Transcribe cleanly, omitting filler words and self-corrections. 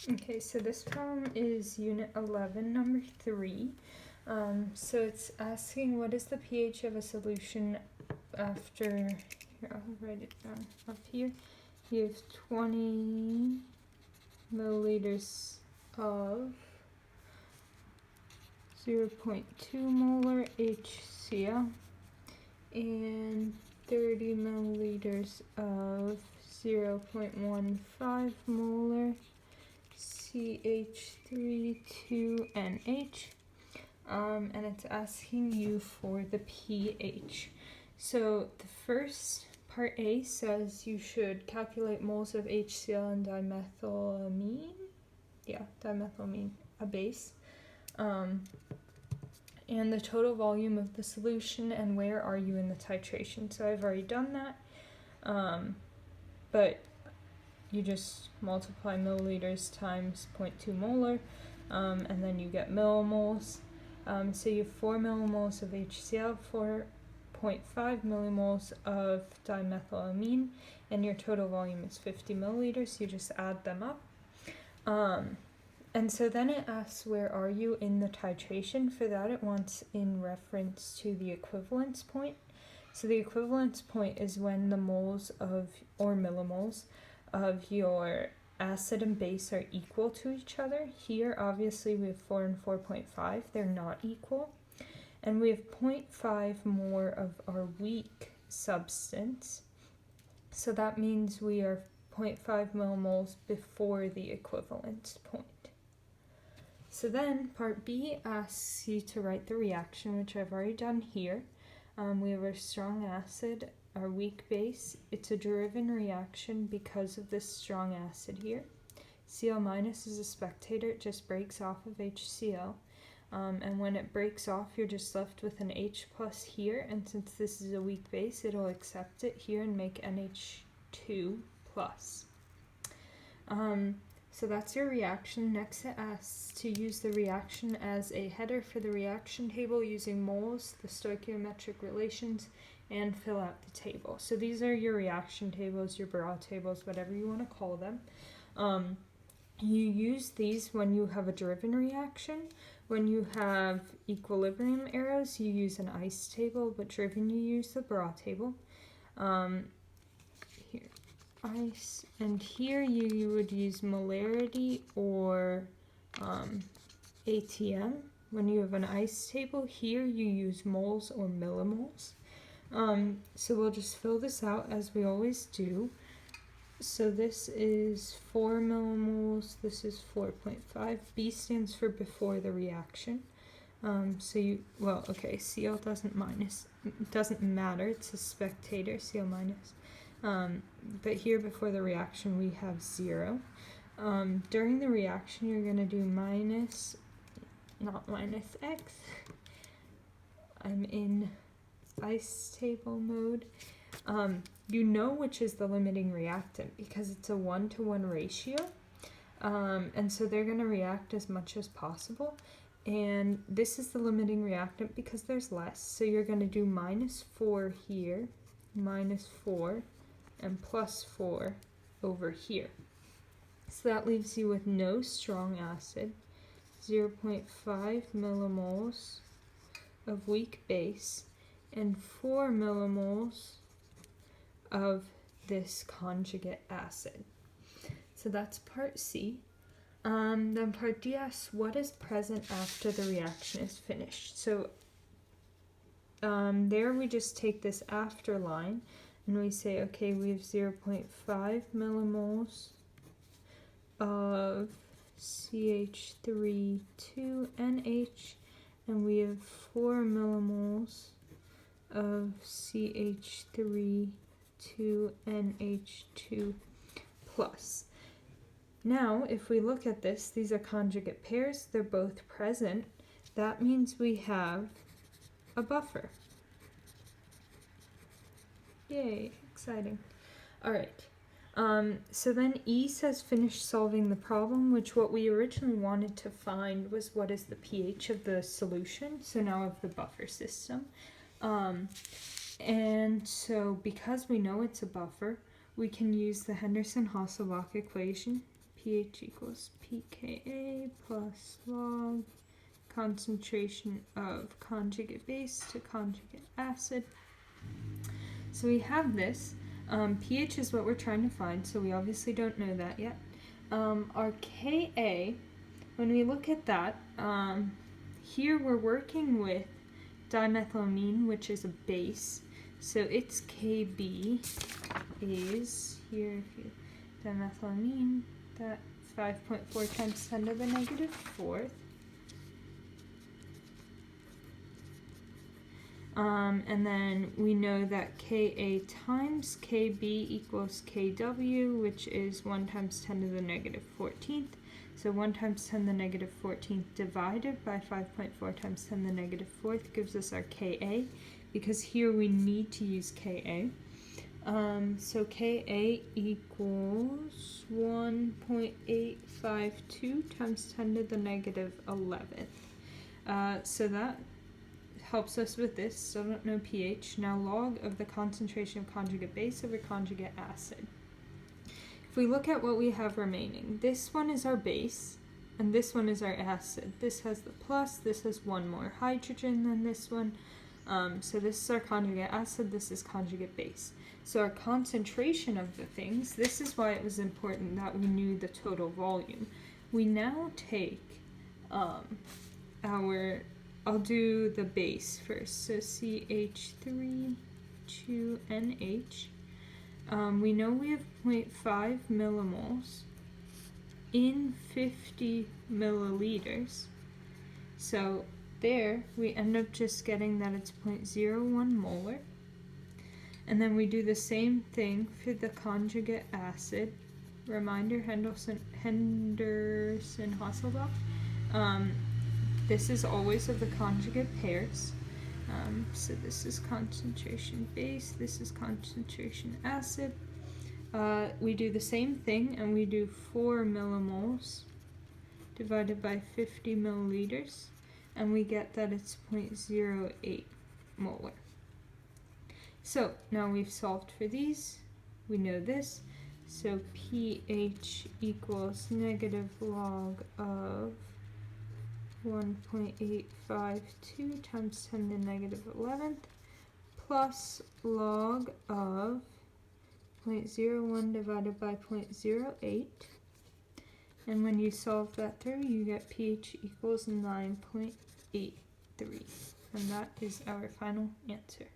Okay, so this problem is Unit 11, number 3. So it's asking what is the pH of a solution after, here, I'll write it down up here. You have 20 milliliters of 0.2 molar HCl and 30 milliliters of 0.15 molar CH32NH, and it's asking you for the pH. So the first part A says you should calculate moles of HCl and dimethylamine. Yeah, dimethylamine, a base. And the total volume of the solution and where are you in the titration. So I've already done that, but you just multiply milliliters times 0.2 molar, and then you get millimoles. So you have 4 millimoles of HCl, 4.5 millimoles of dimethylamine, and your total volume is 50 milliliters. You just add them up. And so then it asks where are you in the titration. For that it wants in reference to the equivalence point. So the equivalence point is when the moles of, or millimoles, of your acid and base are equal to each other. Here obviously we have 4 and 4.5, they're not equal. And we have 0.5 more of our weak substance. So that means we are 0.5 millimoles before the equivalence point. So then part B asks you to write the reaction, which I've already done here. We have our strong acid, our weak base. It's a Derivan reaction because of this strong acid here. Cl minus is a spectator, it just breaks off of HCl. And when it breaks off, you're just left with an H plus here, and since this is a weak base, it'll accept it here and make NH2 plus. So that's your reaction. Next it asks to use the reaction as a header for the reaction table using moles, the stoichiometric relations, and fill out the table. So these are your reaction tables, your Barrau tables, whatever you want to call them. You use these when you have a Derivan reaction. When you have equilibrium arrows, you use an ice table, but Derivan you use the Barrau table. Here, ice, and here you would use molarity or ATM. When you have an ice table, here you use moles or millimoles. So we'll just fill this out as we always do. So this is 4 millimoles, this is 4.5. B stands for before the reaction. So you, well, okay, Cl doesn't matter, it's a spectator, Cl minus. But here before the reaction we have 0. During the reaction you're going to do minus, not minus x. I'm in ice table mode. You know which is the limiting reactant because it's a 1-to-1 ratio. And so they're going to react as much as possible. And this is the limiting reactant because there's less. So you're going to do minus 4 here, minus 4, and plus 4 over here. So that leaves you with no strong acid, 0.5 millimoles of weak base, and 4 millimoles of this conjugate acid. So that's part C. Then part D asks what is present after the reaction is finished. So there we just take this after line and we say, okay, we have 0.5 millimoles of CH32NH, and we have 4 millimoles of CH32NH2 plus. Now, if we look at this, these are conjugate pairs, they're both present. That means we have a buffer. Yay, exciting. Alright, so then E says finish solving the problem, which what we originally wanted to find was what is the pH of the solution, so now of the buffer system. And so because we know it's a buffer, we can use the Henderson-Hasselbalch equation, pH equals pKa plus log concentration of conjugate base to conjugate acid. So we have this. pH is what we're trying to find, so we obviously don't know that yet. Our Ka, when we look at that, here we're working with dimethylamine, which is a base. So its Kb is, here, if you dimethylamine, that 5.4 times 10 to the negative fourth. And then we know that Ka times Kb equals Kw, which is 1 times 10 to the negative 14th. So 1 times 10 to the negative 14th divided by 5.4 times 10 to the negative 4th gives us our Ka, because here we need to use Ka. So Ka equals 1.852 times 10 to the negative 11th. So that helps us with this. Still don't know pH. Now log of the concentration of conjugate base over conjugate acid. If we look at what we have remaining, this one is our base, and this one is our acid. This has the plus, this has one more hydrogen than this one. So this is our conjugate acid, this is conjugate base. So our concentration of the things, this is why it was important that we knew the total volume. We now take I'll do the base first, so CH3, 2NH. We know we have 0.5 millimoles in 50 milliliters. So there, we end up just getting that it's 0.01 molar. And then we do the same thing for the conjugate acid. Reminder, Henderson-Hasselbalch. This is always of the conjugate pairs. So this is concentration base, this is concentration acid. We do the same thing, and we do 4 millimoles divided by 50 milliliters, and we get that it's 0.08 molar. So now we've solved for these. We know this. So pH equals negative log of 1.852 times 10 to the negative 11th plus log of 0.01 divided by 0.08. And when you solve that through, you get pH equals 9.83. And that is our final answer.